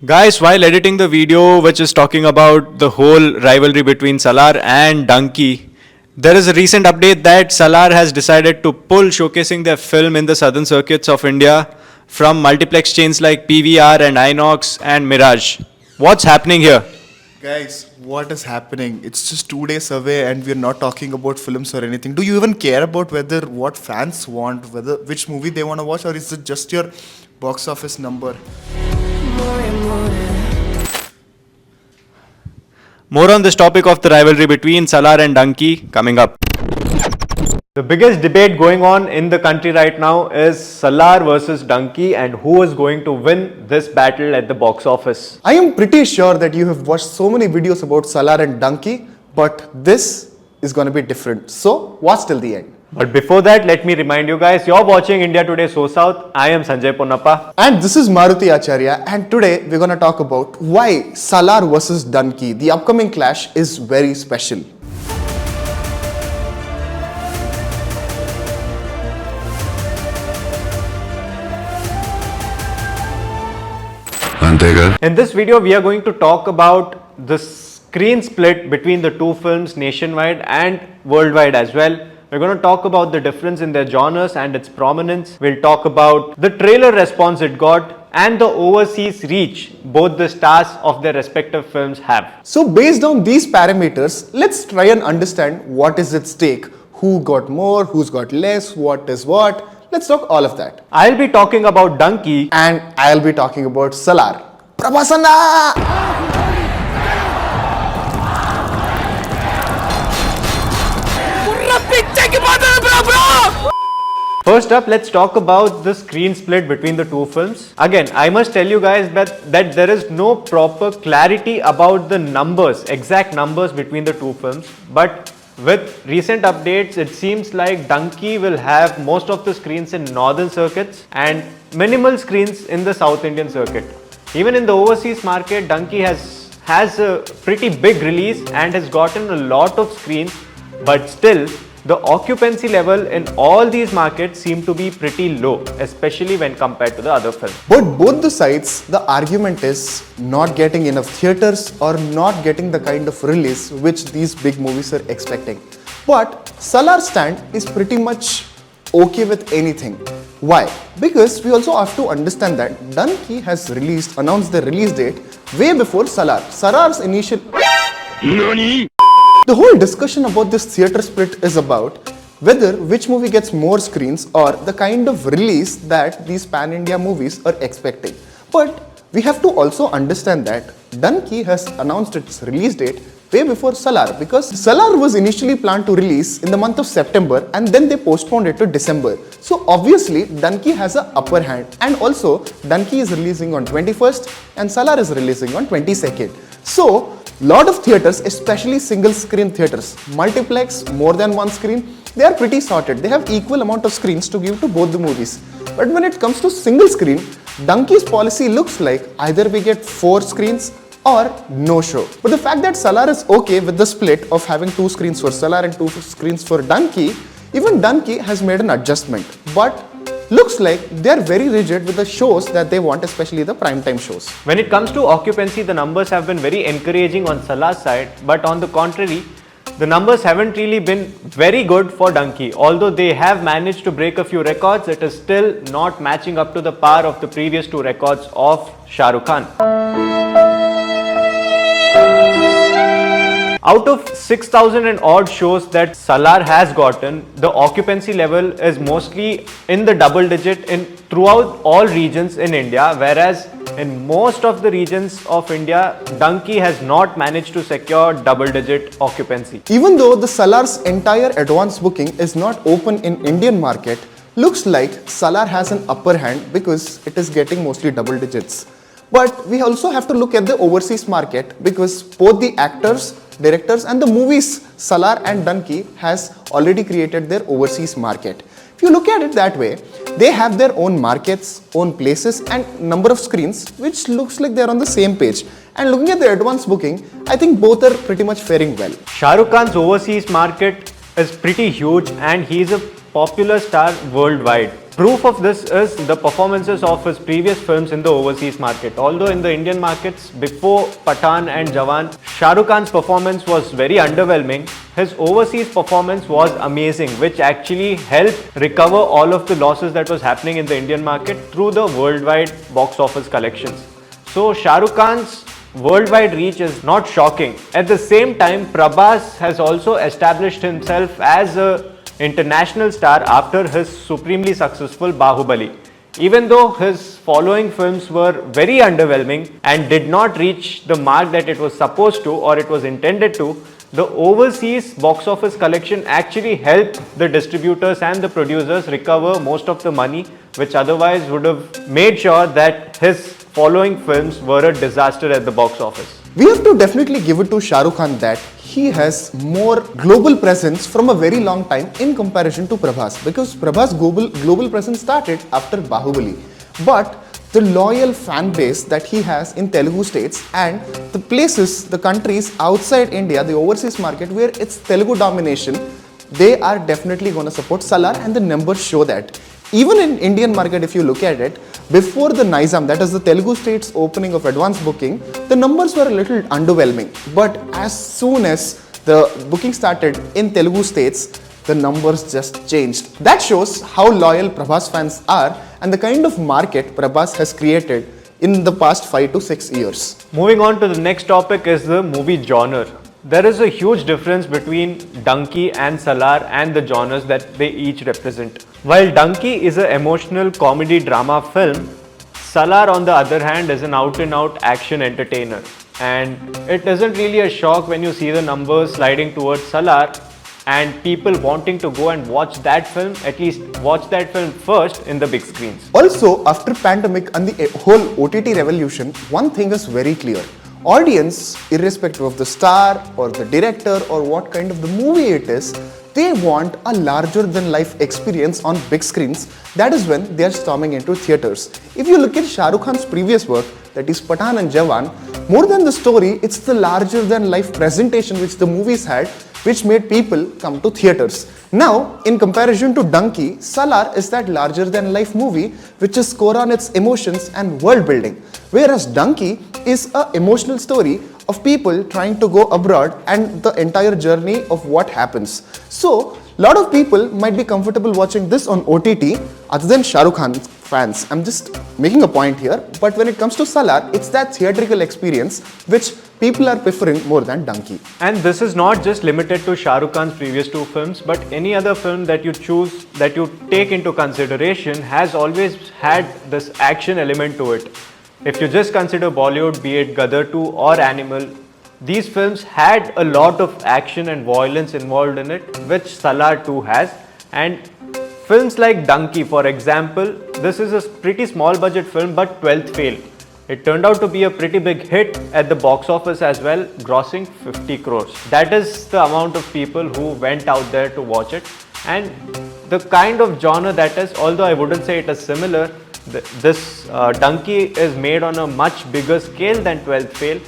Guys, while editing the video which is talking about the whole rivalry between Salaar and Dunki, there is a recent update that Salaar has decided to pull showcasing their film in the southern circuits of India from multiplex chains like PVR and INOX and Miraj. What's happening here? Guys, what is happening? It's just 2 days away and we're not talking about films or anything. Do you even care about whether what fans want, whether which movie they want to watch, or is it just your box office number? More on this topic of the rivalry between Salaar and Dunki coming up. The biggest debate going on in the country right now is Salaar versus Dunki and who is going to win this battle at the box office. I am pretty sure that you have watched so many videos about Salaar and Dunki, but this is going to be different. So, watch till the end. But before that, let me remind you guys, you're watching India Today SoSouth. I am Sanjay Ponnappa. And this is Maruti Acharya, and today we're going to talk about why Salaar versus Dunki, the upcoming clash, is very special. In this video, we are going to talk about the screen split between the two films nationwide and worldwide as well. We're going to talk about the difference in their genres and its prominence. We'll talk about the trailer response it got and the overseas reach both the stars of their respective films have. So based on these parameters, let's try and understand what is at stake. Who got more, who's got less, what is what. Let's talk all of that. I'll be talking about Dunki And I'll be talking about Salaar. Prabhas! First up, let's talk about the screen split between the two films. Again, I must tell you guys that there is no proper clarity about the numbers, exact numbers between the two films. But with recent updates, it seems like Dunki will have most of the screens in northern circuits and minimal screens in the South Indian circuit. Even in the overseas market, Dunki has a pretty big release and has gotten a lot of screens, but still the occupancy level in all these markets seem to be pretty low, especially when compared to the other films. But both the sides, the argument is not getting enough theatres or not getting the kind of release which these big movies are expecting. But Salaar's stand is pretty much okay with anything. Why? Because we also have to understand that Dunki has announced the release date way before Salaar. Salaar's initial... NANI? The whole discussion about this theatre split is about whether which movie gets more screens or the kind of release that these pan-India movies are expecting. But we have to also understand that Dunki has announced its release date way before Salaar, because Salaar was initially planned to release in the month of September and then they postponed it to December. So obviously Dunki has an upper hand, and also Dunki is releasing on 21st and Salaar is releasing on 22nd. So lot of theatres, especially single screen theatres, multiplex, more than one screen, they are pretty sorted. They have equal amount of screens to give to both the movies. But when it comes to single screen, Dunki's policy looks like either we get 4 screens or no show. But the fact that Salaar is okay with the split of having 2 screens for Salaar and 2 screens for Dunki, even Dunki has made an adjustment. But looks like they are very rigid with the shows that they want, especially the primetime shows. When it comes to occupancy, the numbers have been very encouraging on Salaar's side, but on the contrary, the numbers haven't really been very good for Dunki. Although they have managed to break a few records, it is still not matching up to the par of the previous 2 records of Shah Rukh Khan. Out of 6,000 and odd shows that Salaar has gotten, the occupancy level is mostly in the double digit throughout all regions in India, whereas in most of the regions of India, Dunki has not managed to secure double digit occupancy. Even though the Salaar's entire advance booking is not open in Indian market, looks like Salaar has an upper hand because it is getting mostly double digits. But we also have to look at the overseas market, because both the actors, directors and the movies Salaar and Dunki has already created their overseas market. If you look at it that way, they have their own markets, own places and number of screens, which looks like they're on the same page. And looking at the advance booking, I think both are pretty much faring well. Shah Rukh Khan's overseas market is pretty huge and he is a popular star worldwide. Proof of this is the performances of his previous films in the overseas market. Although in the Indian markets, before Pathan and Jawan, Shah Rukh Khan's performance was very underwhelming. His overseas performance was amazing, which actually helped recover all of the losses that was happening in the Indian market through the worldwide box office collections. So Shah Rukh Khan's worldwide reach is not shocking. At the same time, Prabhas has also established himself as a international star after his supremely successful Bahubali. Even though his following films were very underwhelming and did not reach the mark that it was supposed to or it was intended to, the overseas box office collection actually helped the distributors and the producers recover most of the money, which otherwise would have made sure that his following films were a disaster at the box office. We have to definitely give it to Shah Rukh Khan that he has more global presence from a very long time in comparison to Prabhas, because Prabhas' global presence started after Bahubali. But the loyal fan base that he has in Telugu states and the places, the countries outside India, the overseas market where it's Telugu domination, they are definitely going to support Salaar, and the numbers show that. Even in Indian market, if you look at it, before the Nizam, that is the Telugu states opening of advance booking, the numbers were a little underwhelming. But as soon as the booking started in Telugu states, the numbers just changed. That shows how loyal Prabhas fans are and the kind of market Prabhas has created in the past 5 to 6 years. Moving on to the next topic is the movie genre. There is a huge difference between Dunki and Salaar and the genres that they each represent. While Dunki is an emotional comedy drama film, Salaar on the other hand is an out-and-out action entertainer. And it isn't really a shock when you see the numbers sliding towards Salaar and people wanting to go and watch that film, at least watch that film first in the big screens. Also, after pandemic and the whole OTT revolution, one thing is very clear. Audience, irrespective of the star or the director or what kind of the movie it is, they want a larger than life experience on big screens. That is when they are storming into theatres. If you look at Shah Rukh Khan's previous work, that is Pathan and Jawan, more than the story, it's the larger than life presentation which the movies had, which made people come to theatres. Now, in comparison to Dunki, Salaar is that larger than life movie which is core on its emotions and world building. Whereas Dunki is an emotional story of people trying to go abroad and the entire journey of what happens. So, a lot of people might be comfortable watching this on OTT other than Shah Rukh Khan fans. I'm just making a point here. But when it comes to Salaar, it's that theatrical experience which people are preferring more than Dunki. And this is not just limited to Shah Rukh Khan's previous two films, but any other film that you choose, that you take into consideration, has always had this action element to it. If you just consider Bollywood, be it Gadar 2 or Animal, these films had a lot of action and violence involved in it, which Salaar 2 has. And films like Dunki, for example, this is a pretty small budget film, but 12th failed. It turned out to be a pretty big hit at the box office as well, grossing 50 crores. That is the amount of people who went out there to watch it. And the kind of genre that is, although I wouldn't say it is similar, this Dunki is made on a much bigger scale than 12th fail.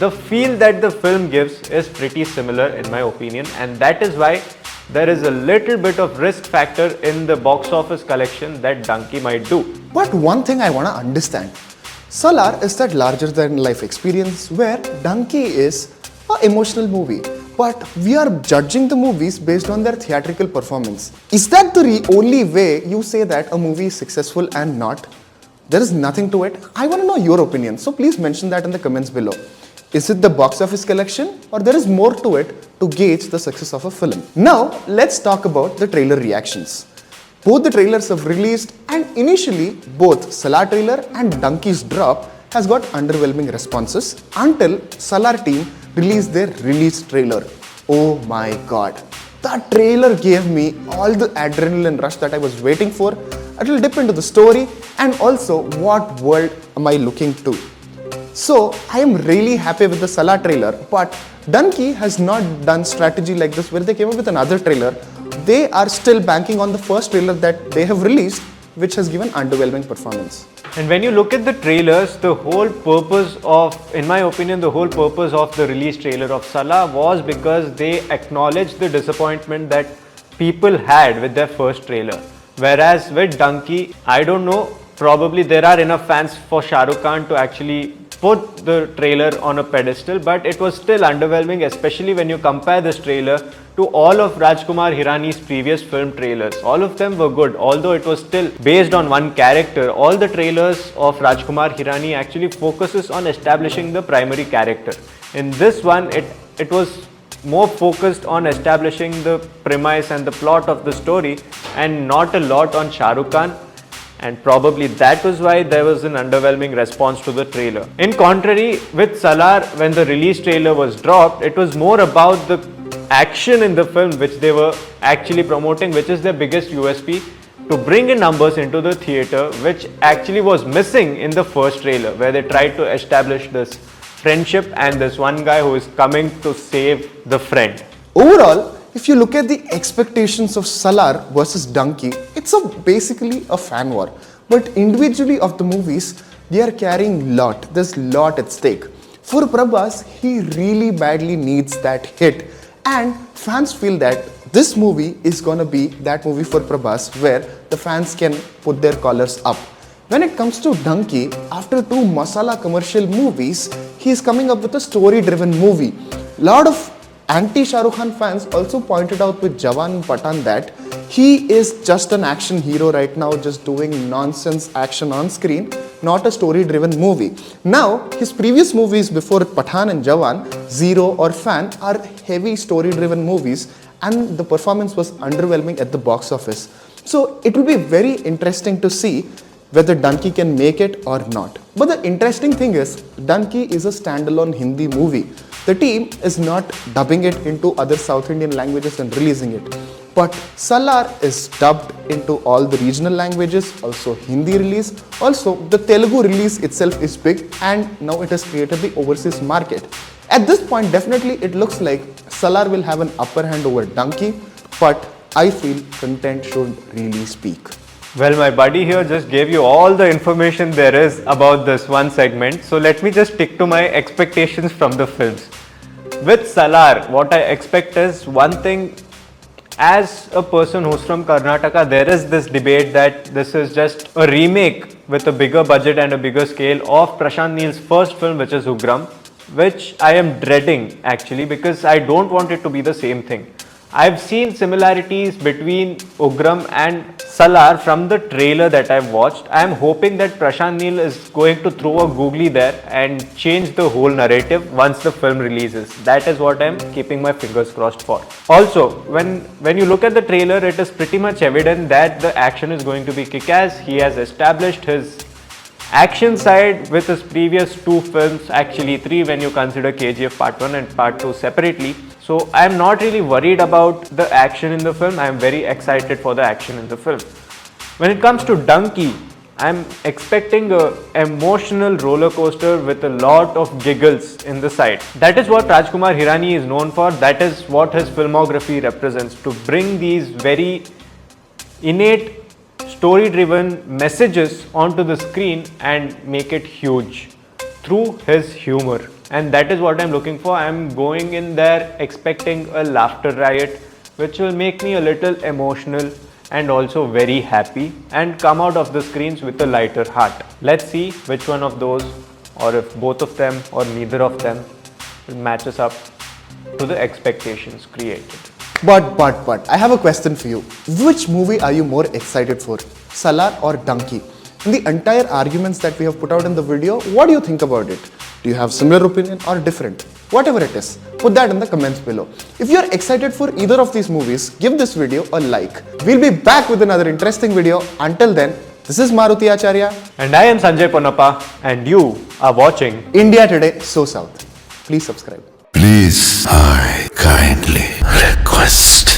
The feel that the film gives is pretty similar in my opinion, and that is why there is a little bit of risk factor in the box office collection that Dunki might do. But one thing I want to understand, Salaar is that larger than life experience where Dunki is an emotional movie. But we are judging the movies based on their theatrical performance. Is that the only way you say that a movie is successful and not? There is nothing to it. I want to know your opinion. So please mention that in the comments below. Is it the box office collection or there is more to it to gauge the success of a film? Now, let's talk about the trailer reactions. Both the trailers have released and initially both Salaar trailer and Dunki's drop has got underwhelming responses until Salaar team released their release trailer. Oh my god. That trailer gave me all the adrenaline rush that I was waiting for. It will dip into the story and also what world am I looking to. So I am really happy with the Salaar trailer, but Dunki has not done strategy like this where they came up with another trailer. They are still banking on the first trailer that they have released, which has given underwhelming performance. And when you look at the trailers, the whole purpose of, in my opinion, the whole purpose of the release trailer of Salaar was because they acknowledged the disappointment that people had with their first trailer. Whereas with Dunki, I don't know, probably there are enough fans for Shah Rukh Khan to actually put the trailer on a pedestal, but it was still underwhelming, especially when you compare this trailer to all of Rajkumar Hirani's previous film trailers. All of them were good, although it was still based on one character. All the trailers of Rajkumar Hirani actually focuses on establishing the primary character. In this one, it was more focused on establishing the premise and the plot of the story and not a lot on Shah Rukh Khan. And probably that was why there was an underwhelming response to the trailer. In contrary, with Salaar, when the release trailer was dropped, it was more about the action in the film which they were actually promoting, which is their biggest USP, to bring in numbers into the theatre, which actually was missing in the first trailer, where they tried to establish this friendship and this one guy who is coming to save the friend. Overall, if you look at the expectations of Salaar versus Dunki, it's basically a fan war. But individually of the movies, they are carrying lot. There's lot at stake. For Prabhas, he really badly needs that hit. And fans feel that this movie is gonna be that movie for Prabhas where the fans can put their collars up. When it comes to Dunki, after 2 masala commercial movies, he is coming up with a story-driven movie. Lot of anti-Shah Rukh Khan fans also pointed out with Jawan and Pathan that he is just an action hero right now, just doing nonsense action on screen, not a story-driven movie. Now, his previous movies before Pathan and Jawan, Zero or Fan, are heavy story-driven movies and the performance was underwhelming at the box office. So, it will be very interesting to see whether Dunki can make it or not. But the interesting thing is, Dunki is a standalone Hindi movie. The team is not dubbing it into other South Indian languages and releasing it. But Salaar is dubbed into all the regional languages, also Hindi release. Also, the Telugu release itself is big and now it has created the overseas market. At this point, definitely it looks like Salaar will have an upper hand over Dunki, but I feel content should really speak. Well, my buddy here just gave you all the information there is about this one segment. So let me just stick to my expectations from the films. With Salaar, what I expect is one thing. As a person who's from Karnataka, there is this debate that this is just a remake with a bigger budget and a bigger scale of Prashanth Neel's first film, which is Ugram, which I am dreading actually because I don't want it to be the same thing. I've seen similarities between Ugram and Salaar from the trailer that I've watched. I am hoping that Prashanth Neel is going to throw a googly there and change the whole narrative once the film releases. That is what I'm keeping my fingers crossed for. Also, when you look at the trailer, it is pretty much evident that the action is going to be kick-ass. He has established his action side with his previous 2 films, actually 3 when you consider KGF Part 1 and Part 2 separately. So I am not really worried about the action in the film. I am very excited for the action in the film. When it comes to Dunki, I am expecting an emotional roller coaster with a lot of giggles in the side. That is what Rajkumar Hirani is known for. That is what his filmography represents, to bring these very innate story-driven messages onto the screen and make it huge through his humor. And that is what I'm looking for. I'm going in there expecting a laughter riot, which will make me a little emotional and also very happy and come out of the screens with a lighter heart. Let's see which one of those, or if both of them or neither of them, matches up to the expectations created. But, I have a question for you. Which movie are you more excited for? Salaar or Dunki? In the entire arguments that we have put out in the video, what do you think about it? Do you have similar opinion or different? Whatever it is, put that in the comments below. If you are excited for either of these movies, give this video a like. We'll be back with another interesting video. Until then, this is Maruti Acharya. And I am Sanjay Ponnappa, and you are watching India Today, SoSouth. Please subscribe. Please, I kindly request.